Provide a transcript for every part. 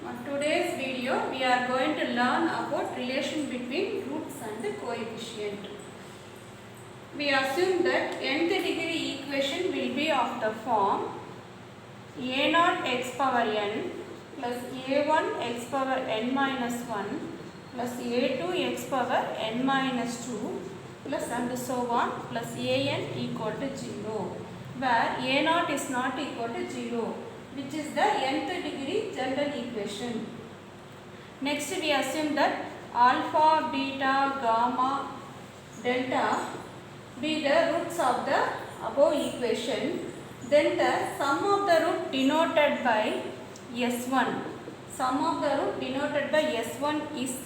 On today's video, we are going to learn about relation between roots and the coefficient. We assume that nth degree equation will be of the form a0 x power n plus a1 x power n minus 1 plus a2 x power n minus 2 plus and so on plus an equal to 0, where a0 is not equal to 0, which is the nth degree general equation. Next we assume that alpha, beta, gamma, delta be the roots of the above equation. Then the sum of the root denoted by S1. Sum of the root denoted by S1 is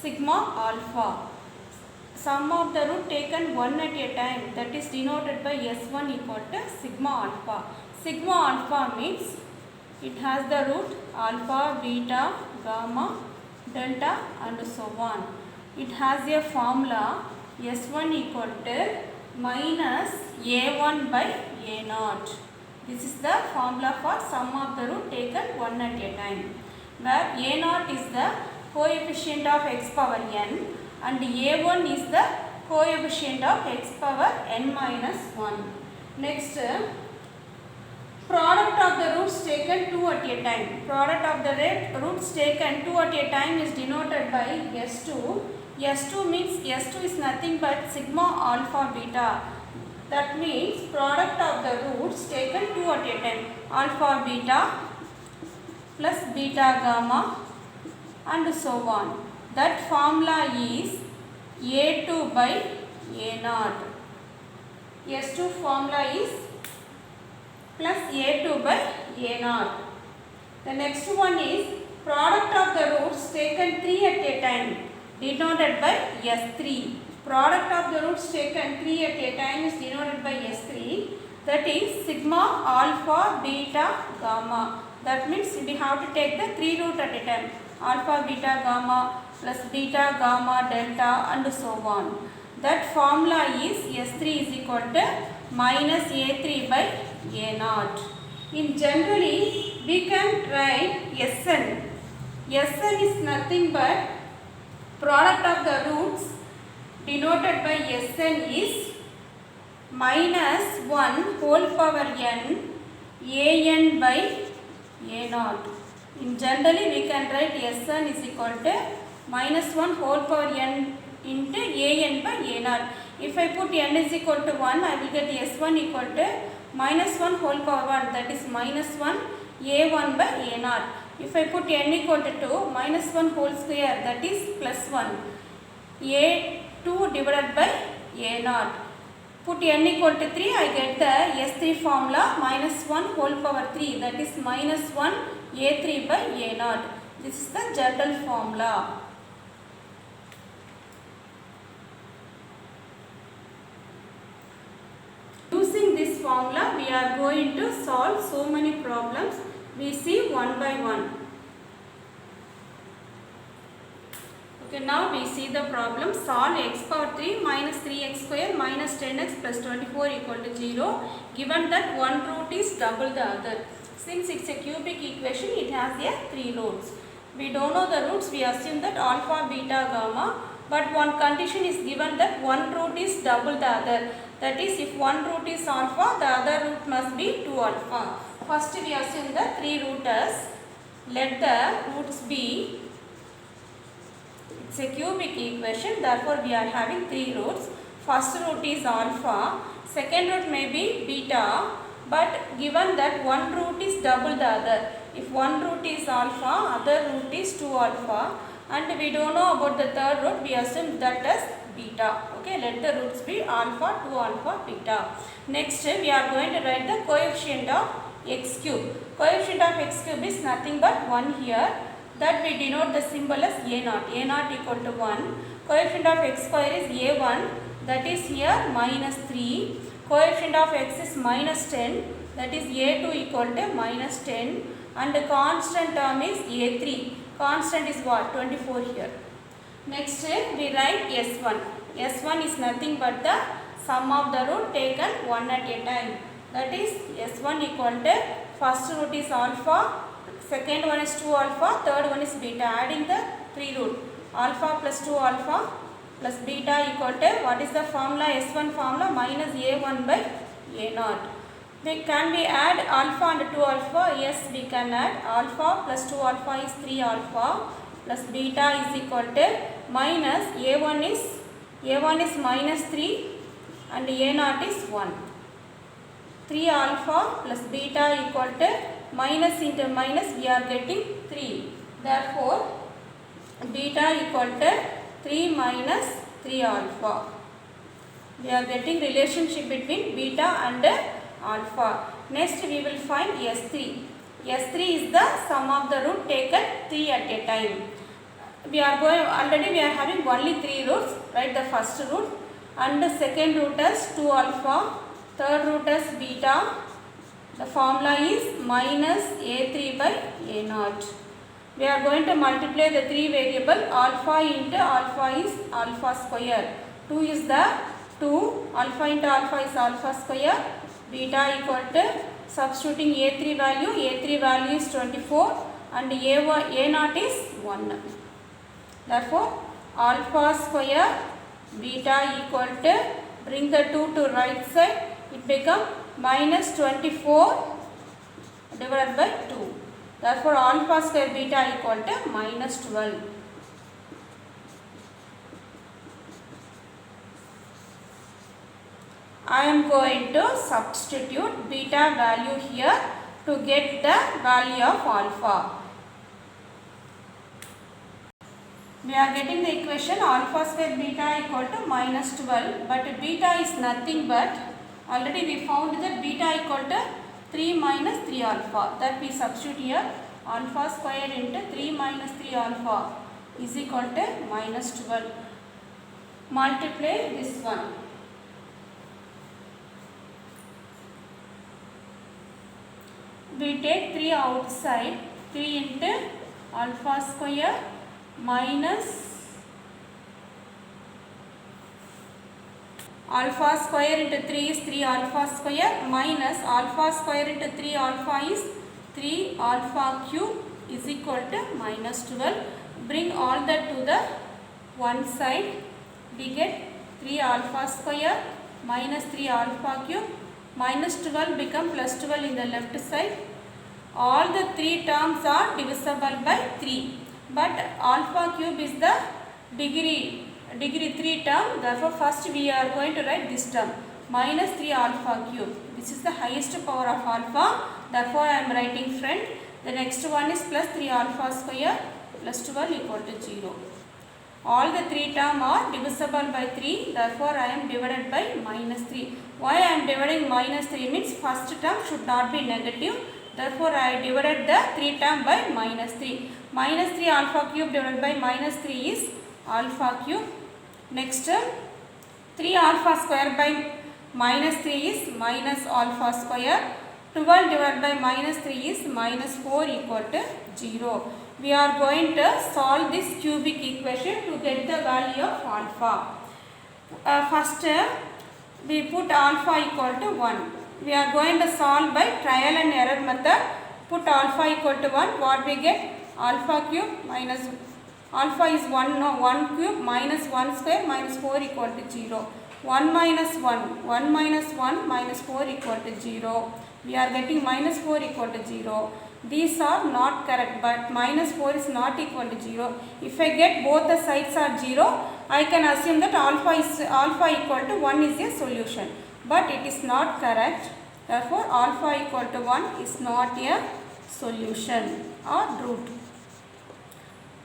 sigma alpha. Sum of the root taken one at a time, that is denoted by S1 equal to sigma alpha. Sigma alpha means it has the root alpha, beta, gamma, delta and so on. It has a formula S1 equal to minus A1 by A0. This is the formula for sum of the root taken one at a time, where A0 is the coefficient of x power n and A1 is the coefficient of x power n minus 1. Next, product of the roots taken 2 at a time. Product of the roots taken 2 at a time is denoted by S2. S2 means S2 is nothing but sigma alpha beta. That means product of the roots taken 2 at a time. Alpha beta plus beta gamma and so on. That formula is A2 by A0. S2 formula is plus A2 by A0. The next one is product of the roots taken 3 at a time, denoted by S3. Product of the roots taken 3 at a time is denoted by S3. That is sigma alpha beta gamma. That means we have to take the 3 root at a time. Alpha beta gamma plus beta gamma delta and so on. That formula is S3 is equal to minus A3 by A0. In generally, we can write Sn. Sn is nothing but product of the roots denoted by Sn is minus 1 whole power n an by A0. In generally, we can write Sn is equal to minus 1 whole power n into an by A0. If I put n is equal to 1, I will get S1 equal to minus 1 whole power 1, that is minus 1 A1 by A0. If I put n equal to 2, minus 1 whole square, that is plus 1 A2 divided by A0. Put n equal to 3, I get the S3 formula minus 1 whole power 3, that is minus 1 A3 by A0. This is the general formula. Using this formula, we are going to solve so many problems. We see one by one. Okay, now we see the problem. Solve x power 3 minus 3x square minus 10x plus 24 equal to 0, given that one root is double the other. Since it's a cubic equation, it has a 3 roots. We don't know the roots, we assume that alpha, beta, gamma, but one condition is given that one root is double the other. That is, if one root is alpha, the other root must be 2 alpha. First we assume the 3 rooters. Let the roots be, it's a cubic equation, therefore we are having 3 roots. First root is alpha, second root may be beta, but given that one root is double the other. If one root is alpha, other root is 2 alpha, and we don't know about the third root, we assume that as beta. Okay, let the roots be alpha, 2 alpha, beta. Next, we are going to write the coefficient of x cube. Coefficient of x cube is nothing but 1 here. That we denote the symbol as A0. A0 equal to 1. Coefficient of x square is A1. That is here minus 3. Coefficient of x is minus 10. That is A2 equal to minus 10. And the constant term is A3. Constant is what? 24 here. Next, we write S1. S1 is nothing but the sum of the root taken one at a time. That is S1 equal to first root is alpha, second one is 2 alpha, third one is beta. Adding the 3 root, alpha plus 2 alpha plus beta equal to, what is the formula? S1 formula, minus A1 by A0. Can we add alpha and 2 alpha? Yes, we can add. Alpha plus 2 alpha is 3 alpha plus beta is equal to minus A1 is minus 3 and A0 is 1. 3 alpha plus beta equal to minus into minus, we are getting 3. Therefore, beta equal to 3 minus 3 alpha. We are getting relationship between beta and alpha. Next we will find S3. S3 is the sum of the root taken 3 at a time. We are having only 3 roots. Write the first root and the second root as 2 alpha, third root as beta. The formula is minus A3 by A0. We are going to multiply the 3 variable. Alpha into alpha is alpha square. 2 is the 2. Alpha into alpha is alpha square. Beta equal to, substituting A3 value is 24 and A0 is 1. Therefore, alpha square beta equal to, bring the 2 to right side, it become minus 24 divided by 2. Therefore, alpha square beta equal to minus 12. I am going to substitute beta value here to get the value of alpha. We are getting the equation alpha square beta equal to minus 12, but beta is nothing but, already we found that beta equal to 3 minus 3 alpha. That we substitute here, alpha square into 3 minus 3 alpha is equal to minus 12. Multiply this one. We take 3 outside, 3 into alpha square minus alpha square into 3 is 3 alpha square minus alpha square into 3 alpha is 3 alpha cube is equal to minus 12. Bring all that to the one side. We get 3 alpha square minus 3 alpha cube. Minus 12 become plus 12 in the left side. All the 3 terms are divisible by 3. But alpha cube is the degree 3 term. Therefore, first we are going to write this term. Minus 3 alpha cube. This is the highest power of alpha. Therefore, I am writing front. The next one is plus 3 alpha square plus 12 equal to 0. All the 3 terms are divisible by 3. Therefore, I am divided by minus 3. Why I am dividing minus 3 means first term should not be negative. Therefore, I divided the 3 term by minus 3. Minus 3 alpha cube divided by minus 3 is alpha cube. Next, 3 alpha square by minus 3 is minus alpha square. 12 divided by minus 3 is minus 4 equal to 0. We are going to solve this cubic equation to get the value of alpha. First, we put alpha equal to 1. We are going to solve by trial and error method. Put alpha equal to 1. What we get? Alpha cube minus alpha is 1 cube minus 1 square minus 4 equal to 0. 1 minus 1 minus 1 minus 4 equal to 0. We are getting minus 4 equal to 0. These are not correct, but minus 4 is not equal to 0. If I get both the sides are 0, I can assume that alpha equal to 1 is a solution. But it is not correct. Therefore, alpha equal to 1 is not a solution or root.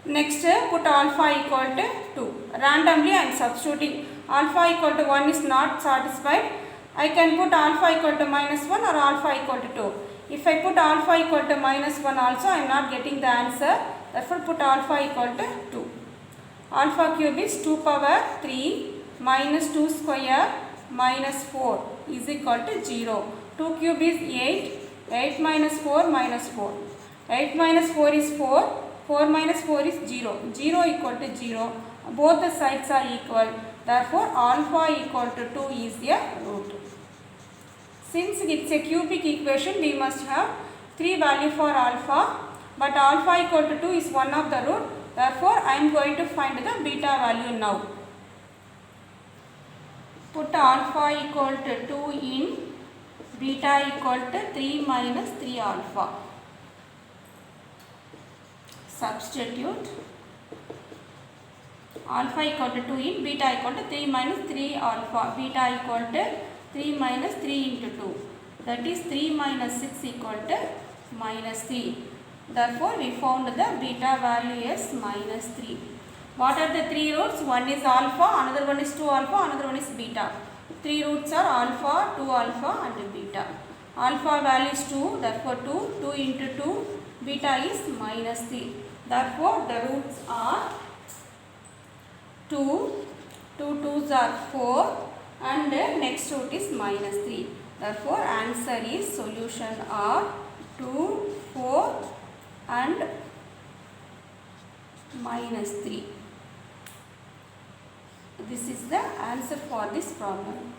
Next, put alpha equal to 2. Randomly I am substituting. Alpha equal to 1 is not satisfied. I can put alpha equal to minus 1 or alpha equal to 2. If I put alpha equal to minus 1 also, I am not getting the answer. Therefore, put alpha equal to 2. Alpha cube is 2 power 3 minus 2 square minus 4 is equal to 0. 2 cube is 8. 8 minus 4 minus 4. 8 minus 4 is 4. 4 minus 4 is 0. 0 equal to 0. Both the sides are equal. Therefore, alpha equal to 2 is a root. Since it's a cubic equation, we must have 3 value for alpha. but alpha equal to 2 is one of the root. Therefore, I am going to find the beta value now. Put alpha equal to 2 in, beta equal to 3 minus 3 alpha. Substitute alpha equal to 2 in, beta equal to 3 minus 3 alpha. Beta equal to 3 minus 3 into 2. That is 3 minus 6 equal to minus 3. Therefore, we found the beta value as minus 3. What are the three roots? One is alpha, another one is 2 alpha, another one is beta. Three roots are alpha, 2 alpha and beta. Alpha value is 2, therefore 2 into 2, beta is minus 3. Therefore, the roots are 2, 2 2s are 4 and next root is minus 3. Therefore, answer is solution are 2, 4 and minus 3. This is the answer for this problem.